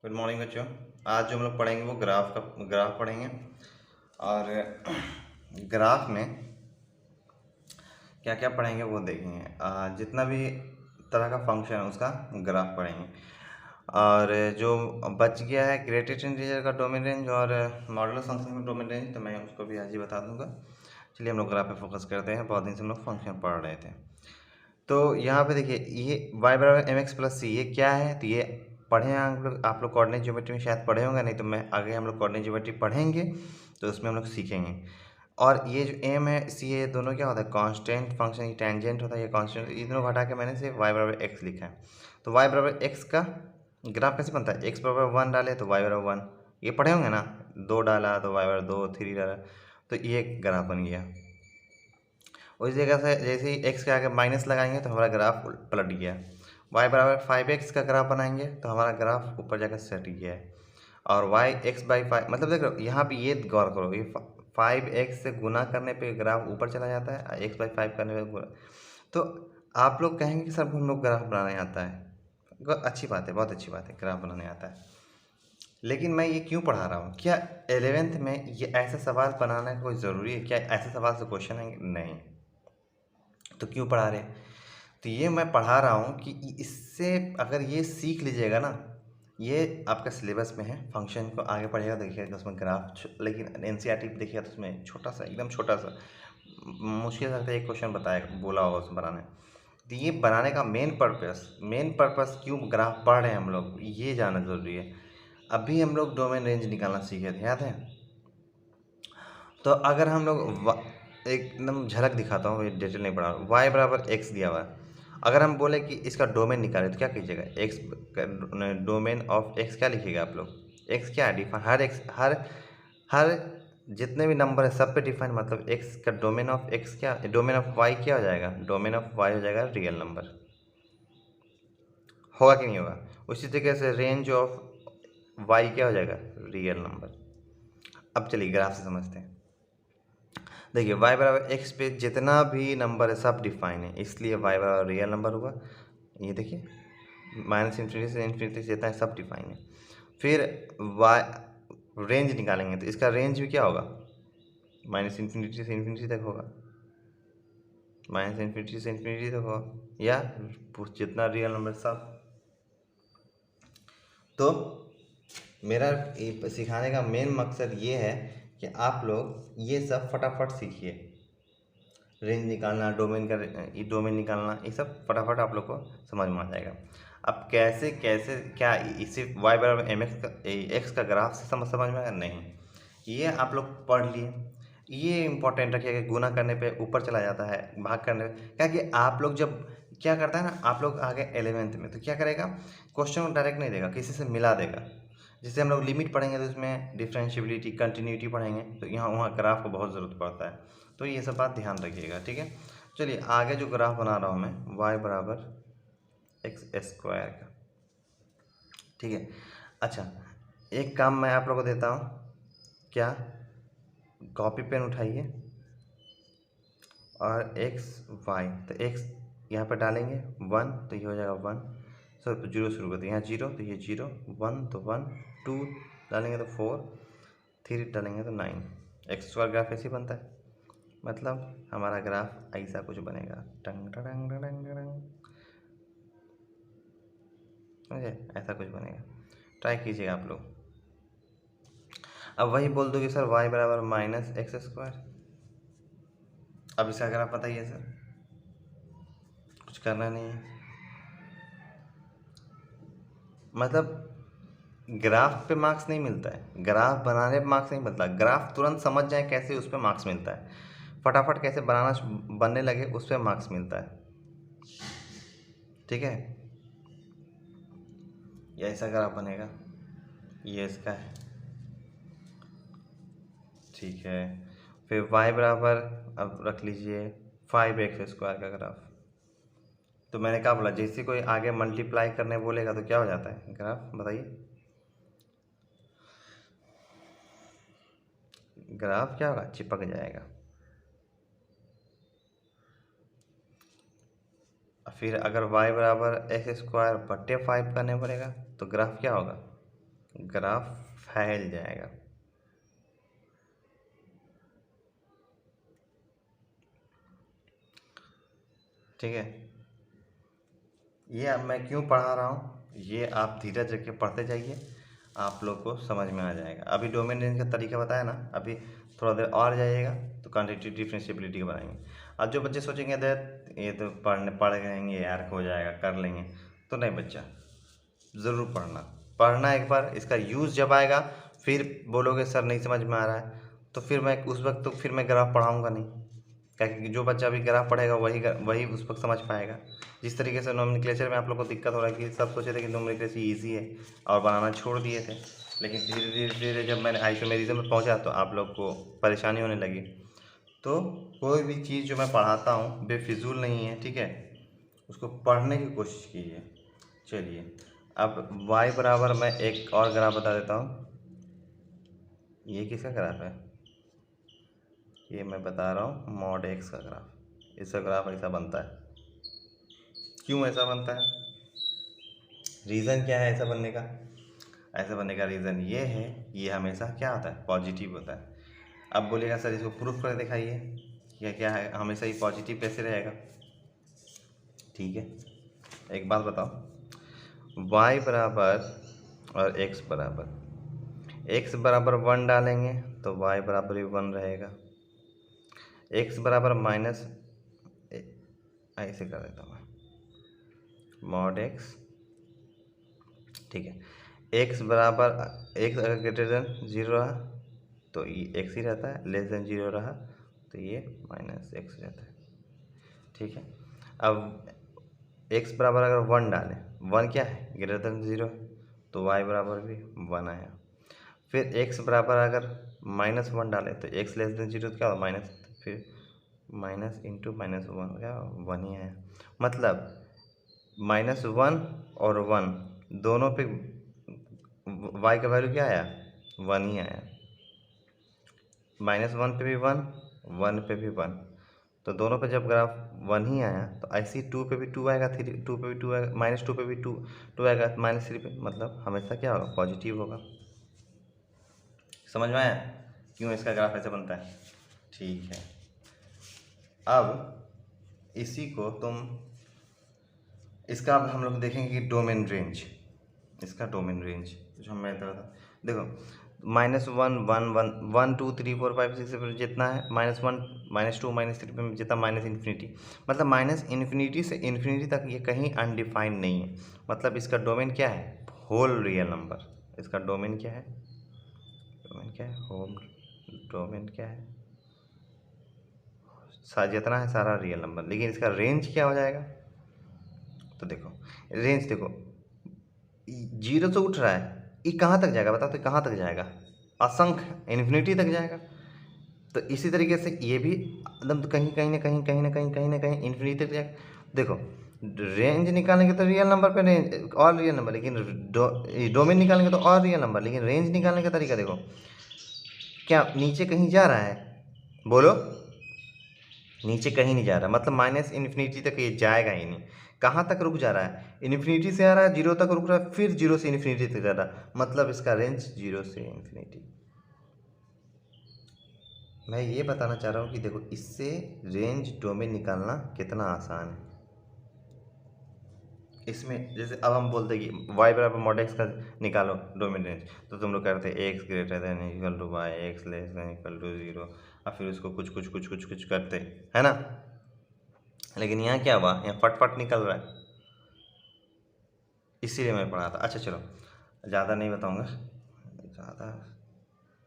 Good morning बच्चों। आज जो हम लोग पढ़ेंगे वो ग्राफ पढ़ेंगे। और ग्राफ में क्या क्या पढ़ेंगे वो देखेंगे। जितना भी तरह का फंक्शन है उसका ग्राफ पढ़ेंगे। और जो बच गया है ग्रेटेस्ट इंटीजर का डोमेन रेंज और मॉडुलस फंक्शन का डोमेन रेंज, तो मैं उसको भी आज ही बता दूंगा। चलिए हम लोग ग्राफ पे फोकस करते हैं। बहुत दिन से हम लोग फंक्शन पढ़ रहे थे। तो यहाँ पे देखिए, ये y बराबर एम एक्स प्लस सी, ये क्या है? तो ये पढ़े हैं आप लोग कोऑर्डिनेट ज्योमेट्री में शायद पढ़े होंगे, नहीं तो मैं आगे हम लोग कोऑर्डिनेट ज्योमेट्री पढ़ेंगे तो उसमें हम लोग सीखेंगे। और ये जो एम है सी है, ये दोनों क्या होता है? कांस्टेंट फंक्शन, ये टेंजेंट होता है, ये कांस्टेंट। ये दोनों घटा के मैंने सिर्फ y बराबर एक्स लिखा है। तो y बराबर एक्स का ग्राफ कैसे बनता है? एक्स बराबर 1 डाले तो y बराबर 1, ये पढ़े होंगे ना। 2 डाला तो y बराबर 2, 3 डाला तो ये ग्राफ बन गया। उसी जगह से जैसे ही x के आगे माइनस लगाएंगे तो हमारा ग्राफ पलट गया। y बराबर 5x का ग्राफ बनाएंगे तो हमारा ग्राफ ऊपर जाकर सेट गया है। और y x/5, मतलब देख लो यहाँ पे ये गौर करो, ये 5x से गुना करने पे ग्राफ ऊपर चला जाता है, x/5 करने पे गुना। तो आप लोग कहेंगे कि सर हम लोग ग्राफ बनाने आता है। अच्छी बात है, बहुत अच्छी बात है, ग्राफ बनाने आता है। लेकिन मैं ये क्यों पढ़ा रहा हूँ? क्या 11th में ये ऐसा सवाल बनाना कोई ज़रूरी है? क्या ऐसे सवाल से क्वेश्चन आएंगे? नहीं। तो क्यों पढ़ा रहे? तो ये मैं पढ़ा रहा हूँ कि इससे अगर ये सीख लीजिएगा ना, ये आपका सिलेबस में है। फंक्शन को आगे पढ़ेगा देखिएगा उसमें ग्राफ, लेकिन एनसीईआरटी देखिएगा तो उसमें छोटा सा, एकदम छोटा सा, मुश्किल लगता है एक क्वेश्चन बताएगा, बोला होगा उसमें बनाने। तो ये बनाने का मेन पर्पस क्यों ग्राफ पढ़ रहे हैं हम लोग, ये जानना ज़रूरी है। अभी हम लोग डोमेन रेंज निकालना सीखे थे, याद है? तो अगर हम लोग एकदम झलक दिखाता हूँ, ये डिटेल नहीं पढ़ा, y बराबर एक्स दिया हुआ है। अगर हम बोले कि इसका डोमेन निकाले तो क्या कीजिएगा? एक्स डोमेन ऑफ एक्स क्या लिखिएगा आप लोग? एक्स क्या है? डिफाइन हर एक्स, हर जितने भी नंबर है सब पे डिफाइन, मतलब एक्स का डोमेन ऑफ एक्स क्या, डोमेन ऑफ वाई क्या हो जाएगा? डोमेन ऑफ वाई हो जाएगा रियल नंबर। होगा कि नहीं होगा? उसी तरीके से रेंज ऑफ वाई क्या हो जाएगा? Real number. अब चलिए ग्राफ से समझते हैं। देखिए y बराबर एक्स पे जितना भी नंबर है सब डिफाइन है, इसलिए y बराबर रियल नंबर हुआ। ये देखिए -∞ से इन्फिनिटी से जितना है सब डिफाइन है। फिर y रेंज निकालेंगे तो इसका रेंज भी क्या होगा? -∞ से इन्फिनिटी तक होगा, -∞ से इन्फिनिटी तक होगा, या जितना रियल नंबर सब। तो मेरा सिखाने का मेन मकसद ये है कि आप लोग ये सब फटाफट सीखिए। रेंज निकालना, डोमेन निकालना, ये सब फटाफट आप लोग को समझ में आ जाएगा। अब कैसे कैसे क्या इसे y बराबर एम एक्स का ग्राफ से समझ में आएगा? नहीं, ये आप लोग पढ़ लिए। ये इंपॉर्टेंट रखिएगा कि गुना करने पे ऊपर चला जाता है, भाग करने पे क्या कि आप लोग जब क्या करता है ना, आप लोग आगे 11th में तो क्या करेगा? क्वेश्चन को डायरेक्ट नहीं देगा, किसी से मिला देगा। जैसे हम लोग लिमिट पढ़ेंगे तो इसमें डिफरेंशियबिलिटी, कंटिन्यूटी पढ़ेंगे, तो यहाँ वहाँ ग्राफ को बहुत ज़रूरत पड़ता है। तो ये सब बात ध्यान रखिएगा, ठीक है। चलिए आगे जो ग्राफ बना रहा हूँ मैं, y बराबर एक्स स्क्वायर का, ठीक है। अच्छा, एक काम मैं आप लोगों को देता हूँ, क्या? कॉपी पेन उठाइए और एक्स वाई, तो एक्स यहाँ पर डालेंगे 1 तो ये हो जाएगा 1, सर जीरो शुरू करते हैं, यहाँ 0 तो ये 0, 1 तो 1, 2 डालेंगे तो 4, 3 डालेंगे तो 9। एक्स स्क्वायर ग्राफ ऐसे ही बनता है, मतलब हमारा ग्राफ ऐसा कुछ बनेगा, टंग टंग टंग टंग, समझे? ऐसा कुछ बनेगा, ट्राई कीजिएगा आप लोग। अब वही बोल दो कि सर y बराबर -x²। अब इसका ग्राफ बताइए सर, कुछ करना नहीं है, मतलब ग्राफ पे मार्क्स नहीं मिलता है, ग्राफ बनाने पे मार्क्स नहीं मिलता। ग्राफ तुरंत समझ जाए कैसे, उस पर मार्क्स मिलता है। फटाफट कैसे बनने लगे उस पर मार्क्स मिलता है, ठीक है। ये ऐसा ग्राफ बनेगा, ये इसका है, ठीक है। फिर y बराबर, अब रख लीजिए 5x² का ग्राफ। तो मैंने क्या बोला, जैसे कोई आगे मल्टीप्लाई करने बोलेगा तो क्या हो जाता है ग्राफ, बताइए? ग्राफ क्या होगा? चिपक जाएगा। फिर अगर y बराबर x² बट्टे 5 करने पड़ेगा तो ग्राफ क्या होगा? ग्राफ फैल जाएगा। ठीक है, ये अब मैं क्यों पढ़ा रहा हूँ, ये आप धीरज रख के पढ़ते जाइए, आप लोग को समझ में आ जाएगा। अभी डोमेन रेंज का तरीका बताया ना, अभी थोड़ा देर और जाइएगा तो क्वांटिटेटिव डिफरेंशिएबिलिटी का बनाएंगे। अब जो बच्चे सोचेंगे दैट ये तो पढ़ जाएंगे यार, हो जाएगा कर लेंगे, तो नहीं बच्चा, ज़रूर पढ़ना एक बार, इसका यूज़ जब आएगा फिर बोलोगे सर नहीं समझ में आ रहा है, तो फिर मैं उस वक्त तो फिर मैं ग्राफ पढ़ाऊँगा नहीं, क्योंकि जो बच्चा अभी ग्राफ पढ़ेगा वही उस वक्त समझ पाएगा। जिस तरीके से नोमेनक्लेचर में आप लोग को दिक्कत हो रहा है कि सब सोचे थे कि नोमेनक्लेचर ईजी है और बनाना छोड़ दिए थे, लेकिन धीरे धीरे धीरे जब मैंने आइसोमेरिज्म में पहुंचा तो आप लोग को परेशानी होने लगी। तो कोई भी चीज़ जो मैं पढ़ाता हूँ बेफिजूल नहीं है, ठीक है, उसको पढ़ने की कोशिश कीजिए। चलिए, अब y बराबर मैं एक और ग्राफ बता देता हूँ। ये किसका ग्राफ है, ये मैं बता रहा हूँ मॉड x का ग्राफ। इसका ग्राफ ऐसा बनता है। क्यों ऐसा बनता है, रीज़न क्या है ऐसा बनने का? ऐसा बनने का रीज़न ये है, ये हमेशा क्या होता है, पॉजिटिव होता है। अब बोलिएगा सर इसको प्रूफ कर दिखाइए, क्या है, हमेशा ही पॉजिटिव कैसे रहेगा? ठीक है, एक बात बताओ, y बराबर और x बराबर, x बराबर 1 डालेंगे तो y बराबर भी 1 रहेगा, x बराबर माइनस, ऐसे कर देता हूँ मॉड x, ठीक है, x बराबर, x अगर ग्रेटर देन 0 रहा तो ये x ही रहता है, लेस देन 0 रहा तो ये माइनस x रहता है। ठीक है, अब x बराबर अगर 1 डालें, 1 क्या है, ग्रेटर देन 0, तो y बराबर भी 1 आया। फिर x बराबर अगर -1 डालें तो x लेस देन 0 तो क्या होगा, माइनस, फिर माइनस इंटू -1 क्या 1 ही आया। मतलब -1 और 1 दोनों पे y का वैल्यू क्या आया, 1 ही आया। -1 पे भी 1, 1 पे भी 1, तो दोनों पे जब ग्राफ 1 ही आया तो ऐसे ही 2 पे भी 2 आएगा, 2 पे भी 2 आएगा, -2 पे भी 2 आएगा, -3 पे, मतलब हमेशा क्या होगा, पॉजिटिव होगा। समझ में आया क्यों इसका ग्राफ ऐसे बनता है? ठीक है, अब इसी को इसका अब हम लोग देखेंगे कि डोमेन रेंज, इसका डोमेन रेंज जो मैं देखो, -1 1 1 1 2 3 4 5 6 7 जितना है, -1 -2 -3 पे जितना -इन्फिनिटी, मतलब -इन्फिनिटी से इन्फिनिटी तक ये कहीं अनडिफाइंड नहीं है। मतलब इसका डोमेन क्या है, होल रियल नंबर। इसका डोमेन क्या है, डोमेन क्या है, होल डोमेन क्या है, जितना है सारा रियल नंबर। लेकिन इसका रेंज क्या हो जाएगा, तो देखो रेंज देखो, 0 से उठ रहा है, ये कहाँ तक जाएगा बताओ, तो कहाँ तक जाएगा, असंख्य इन्फिनिटी तक जाएगा। तो इसी तरीके से ये भी एकदम तो कहीं ना कहीं इन्फिनिटी तक जाएगा। देखो रेंज निकालेंगे तो रियल नंबर पे रेंज और रियल नंबर, लेकिन डोमेन निकालेंगे तो और रियल नंबर, लेकिन रेंज निकालने का तरीका देखो, क्या नीचे कहीं जा रहा है, बोलो, नीचे कहीं नहीं जा रहा, मतलब -इन्फिनिटी तक ये जाएगा ही नहीं। कहाँ तक रुक जा रहा है, इन्फिनिटी से आ रहा है, 0 तक रुक रहा है, फिर 0 से इन्फिनिटी तक जा रहा है, मतलब इसका रेंज 0 से इन्फिनिटी। मैं ये बताना चाह रहा हूँ कि देखो इससे रेंज डोमेन निकालना कितना आसान है। इसमें जैसे अब हम बोलते कि y बराबर मॉड x का निकालो डोमेन रेंज, तो तुम लोग करते x greater than equal to y, x less than equal to 0, और फिर उसको कुछ करते, है ना। लेकिन यहाँ क्या हुआ, यहाँ फटफट निकल रहा है, इसीलिए मैं पढ़ा था। अच्छा चलो, ज़्यादा नहीं बताऊँगा, ज़्यादा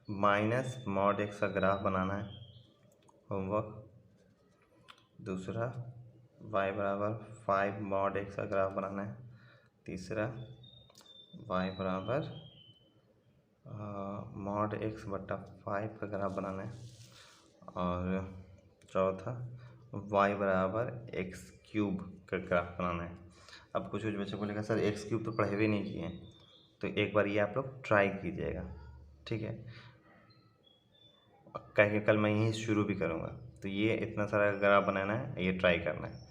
माइनस मॉड x का ग्राफ बनाना है होमवर्क। दूसरा y बराबर 5 मॉड x का ग्राफ बनाना है। तीसरा y बराबर मॉड x बट्टा 5 का ग्राफ बनाना है। और चौथा y बराबर x³ का ग्राफ बनाना है। अब कुछ बच्चे बोलेगा सर x³ तो पढ़े भी नहीं किए, तो एक बार ये आप लोग ट्राई कीजिएगा, ठीक है, कह कल मैं यहीं शुरू भी करूँगा। तो ये इतना सारा ग्राफ बनाना है, ये ट्राई करना है।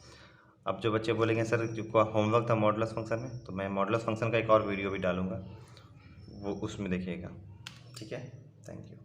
अब जो बच्चे बोलेंगे सर जो होमवर्क था मॉडुलस फंक्शन में, तो मैं मॉडुलस फंक्शन का एक और वीडियो भी डालूँगा, वो उसमें देखिएगा। ठीक है, थैंक यू।